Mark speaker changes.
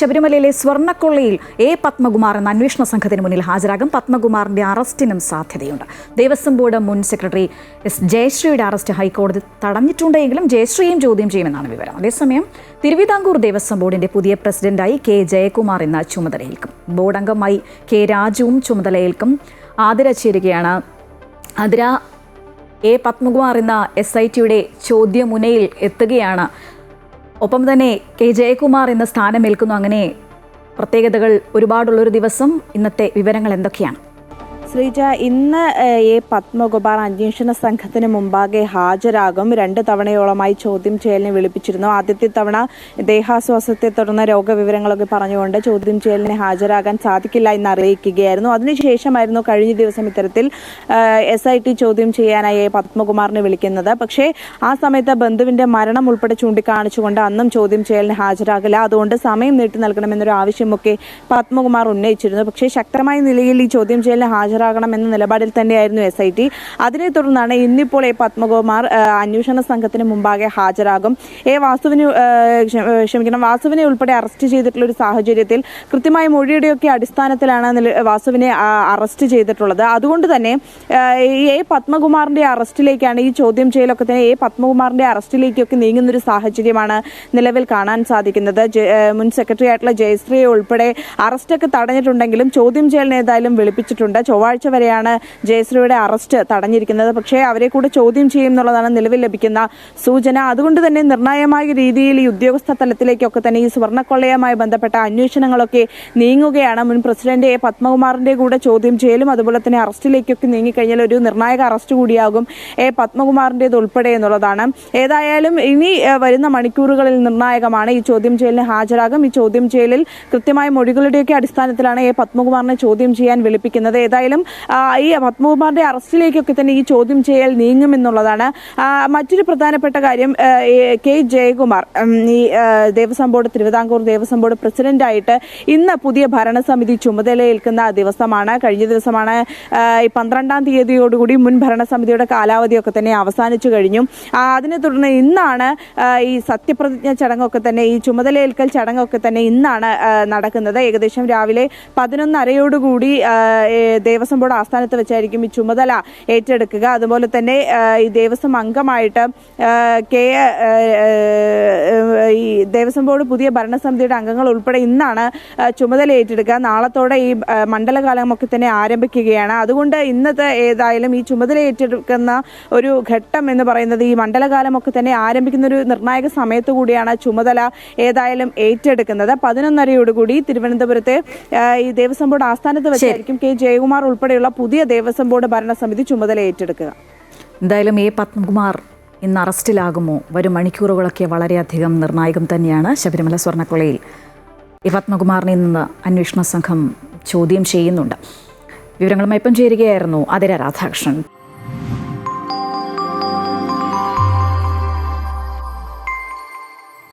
Speaker 1: ശബരിമലയിലെ സ്വർണ്ണക്കൊള്ളയിൽ എ പത്മകുമാർ എന്ന അന്വേഷണ സംഘത്തിന് മുന്നിൽ ഹാജരാകും. പത്മകുമാറിന്റെ അറസ്റ്റിനും സാധ്യതയുണ്ട്. ദേവസ്വം ബോർഡ് മുൻ സെക്രട്ടറി എസ് ജയശ്രീയുടെ അറസ്റ്റ് ഹൈക്കോടതി തടഞ്ഞിട്ടുണ്ടെങ്കിലും ജയശ്രീയും ചോദ്യം ചെയ്യുമെന്നാണ് വിവരം. അതേസമയം തിരുവിതാംകൂർ ദേവസ്വം ബോർഡിന്റെ പുതിയ പ്രസിഡന്റായി കെ ജയകുമാർ ഇന്ന് ചുമതലയേൽക്കും. ബോർഡ് അംഗമായി കെ രാജുവും ചുമതലയേൽക്കും. ആതിര ചേരുകയാണ്. ആതിര, എ പത്മകുമാർ എന്ന SITയുടെ ചോദ്യമുനയിൽ എത്തുകയാണ്. ഒപ്പം തന്നെ കെ ജയകുമാർ എന്ന സ്ഥാനമേൽക്കുന്നു. അങ്ങനെ പ്രത്യേകതകൾ ഒരുപാടുള്ളൊരു ദിവസം. ഇന്നത്തെ വിവരങ്ങൾ എന്തൊക്കെയാണ്?
Speaker 2: ശ്രീജ, ഇന്ന് എ പത്മകുമാർ അന്വേഷണ സംഘത്തിന് മുമ്പാകെ ഹാജരാകും. 2 തവണയോളമായി ചോദ്യം ചെയ്യലിനെ വിളിപ്പിച്ചിരുന്നു. ആദ്യത്തെ തവണ ദേഹാസ്വാസ്ഥ്യത്തെ തുടർന്ന് രോഗവിവരങ്ങളൊക്കെ പറഞ്ഞുകൊണ്ട് ചോദ്യം ചെയ്യലിന് ഹാജരാകാൻ സാധിക്കില്ല എന്ന് അറിയിക്കുകയായിരുന്നു. അതിനുശേഷമായിരുന്നു കഴിഞ്ഞ ദിവസം ഇത്തരത്തിൽ SIT ചോദ്യം ചെയ്യാനായി എ പത്മകുമാറിനെ വിളിക്കുന്നത്. പക്ഷേ ആ സമയത്ത് ബന്ധുവിന്റെ മരണം ഉൾപ്പെടെ ചൂണ്ടിക്കാണിച്ചുകൊണ്ട് അന്നും ചോദ്യം ചെയ്യലിന് ഹാജരാകില്ല, അതുകൊണ്ട് സമയം നീട്ടി നൽകണമെന്നൊരു ആവശ്യമൊക്കെ പത്മകുമാർ ഉന്നയിച്ചിരുന്നു. പക്ഷേ ശക്തമായ നിലയിൽ ഈ ചോദ്യം ചെയ്യലിന് ഹാജരാകണമെന്ന നിലപാടിൽ തന്നെയായിരുന്നു SIT. അതിനെ തുടർന്നാണ് ഇന്നിപ്പോൾ എ പത്മകുമാർ അന്വേഷണ സംഘത്തിന് മുമ്പാകെ ഹാജരാകും. വാസുവിനെ ഉൾപ്പെടെ അറസ്റ്റ് ചെയ്തിട്ടുള്ള ഒരു സാഹചര്യത്തിൽ കൃത്യമായ മൊഴിയുടെയൊക്കെ അടിസ്ഥാനത്തിലാണ് വാസുവിനെ അറസ്റ്റ് ചെയ്തിട്ടുള്ളത്. അതുകൊണ്ട് തന്നെ എ പത്മകുമാറിന്റെ അറസ്റ്റിലേക്കാണ് ഈ ചോദ്യം ചെയ്യലൊക്കെ തന്നെ എ പത്മകുമാറിന്റെ അറസ്റ്റിലേക്കൊക്കെ നീങ്ങുന്നൊരു സാഹചര്യമാണ് നിലവിൽ കാണാൻ സാധിക്കുന്നത്. മുൻ സെക്രട്ടറി ആയിട്ടുള്ള ജയശ്രീയെ ഉൾപ്പെടെ അറസ്റ്റൊക്കെ തടഞ്ഞിട്ടുണ്ടെങ്കിലും ചോദ്യം ചെയ്യലിന് ഏതായാലും വിളിപ്പിച്ചിട്ടുണ്ട്. ചൊവ്വാഴ്ച വരെയാണ് ജയശ്രീയുടെ അറസ്റ്റ് തടഞ്ഞിരിക്കുന്നത്. പക്ഷേ അവരെ കൂടെ ചോദ്യം ചെയ്യും എന്നുള്ളതാണ് നിലവിൽ ലഭിക്കുന്ന സൂചന. അതുകൊണ്ട് തന്നെ നിർണായകമായ രീതിയിൽ ഈ ഉദ്യോഗസ്ഥ തലത്തിലേക്കൊക്കെ തന്നെ ഈ സ്വർണ്ണക്കൊള്ളയുമായി ബന്ധപ്പെട്ട അന്വേഷണങ്ങളൊക്കെ നീങ്ങുകയാണ്. മുൻ പ്രസിഡന്റ് എ പത്മകുമാറിന്റെ കൂടെ ചോദ്യം ചെയ്യലും അതുപോലെ തന്നെ അറസ്റ്റിലേക്കൊക്കെ നീങ്ങിക്കഴിഞ്ഞാൽ ഒരു നിർണായക അറസ്റ്റ് കൂടിയാകും എ പത്മകുമാറിന്റേത് ഉൾപ്പെടെ എന്നുള്ളതാണ്. ഏതായാലും ഇനി വരുന്ന മണിക്കൂറുകളിൽ നിർണായകമാണ്. ഈ ചോദ്യം ചെയ്യലിന് ഹാജരാകും. ഈ ചോദ്യം ചെയ്യലിൽ കൃത്യമായ മൊഴികളുടെയൊക്കെ അടിസ്ഥാനത്തിലാണ് എ പത്മകുമാറിനെ ചോദ്യം ചെയ്യാൻ വിളിപ്പിക്കുന്നത്. ഏതായാലും ഈ പത്മകുമാറിന്റെ അറസ്റ്റിലേക്കൊക്കെ തന്നെ ഈ ചോദ്യം ചെയ്യൽ നീങ്ങുമെന്നുള്ളതാണ്. മറ്റൊരു പ്രധാനപ്പെട്ട കാര്യം, കെ ജയകുമാർ ഈ തിരുവിതാംകൂർ ദേവസ്വം ബോർഡ് പ്രസിഡന്റായിട്ട് ഇന്ന് പുതിയ ഭരണസമിതി ചുമതലയേൽക്കുന്ന ദിവസമാണ്. കഴിഞ്ഞ ദിവസമാണ് ഈ 12-ാം തീയതിയോടുകൂടി മുൻ ഭരണസമിതിയുടെ കാലാവധിയൊക്കെ തന്നെ അവസാനിച്ചു കഴിഞ്ഞു. അതിനെ തുടർന്ന് ഇന്നാണ് ഈ സത്യപ്രതിജ്ഞ ചടങ്ങൊക്കെ തന്നെ, ഈ ചുമതലയേൽക്കൽ ചടങ്ങൊക്കെ തന്നെ ഇന്നാണ് നടക്കുന്നത്. ഏകദേശം രാവിലെ 11:30 ദേവസ്വം ബോർഡ് ആസ്ഥാനത്ത് വെച്ചായിരിക്കും ഈ ചുമതല ഏറ്റെടുക്കുക. അതുപോലെ തന്നെ ഈ ദേവസ്വം അംഗമായിട്ട് ഈ ദേവസ്വം ബോർഡ് പുതിയ ഭരണസമിതിയുടെ അംഗങ്ങൾ ഉൾപ്പെടെ ഇന്നാണ് ചുമതല ഏറ്റെടുക്കുക. നാളത്തോടെ ഈ മണ്ഡലകാലമൊക്കെ തന്നെ ആരംഭിക്കുകയാണ്. അതുകൊണ്ട് ഇന്നത്തെ ഏതായാലും ഈ ചുമതല ഏറ്റെടുക്കുന്ന ഒരു ഘട്ടം എന്ന് പറയുന്നത് ഈ മണ്ഡലകാലമൊക്കെ തന്നെ ആരംഭിക്കുന്ന ഒരു നിർണായക സമയത്ത് കൂടിയാണ് ചുമതല ഏതായാലും ഏറ്റെടുക്കുന്നത്. 11:30 തിരുവനന്തപുരത്തെ ഈ ദേവസ്വം ബോർഡ് ആസ്ഥാനത്ത് വെച്ചായിരിക്കും കെ ജയകുമാർ ഉൾപ്പെടെയുള്ള പുതിയ ദേവസ്വം ബോർഡ് ഭരണസമിതി ചുമതല ഏറ്റെടുക്കുക.
Speaker 1: എന്തായാലും എ പത്മകുമാർ ഇന്ന് അറസ്റ്റിലാകുമോ? വരും മണിക്കൂറുകളൊക്കെ വളരെയധികം നിർണായകം തന്നെയാണ്. ശബരിമല സ്വർണ്ണക്കൊള്ളയിൽ എ പത്മകുമാറിനെ ഇന്ന് അന്വേഷണ സംഘം ചോദ്യം ചെയ്യുന്നുണ്ട്. വിവരങ്ങളുമായി ഇപ്പം ചേരുകയായിരുന്നു ആതിര രാധാകൃഷ്ണൻ.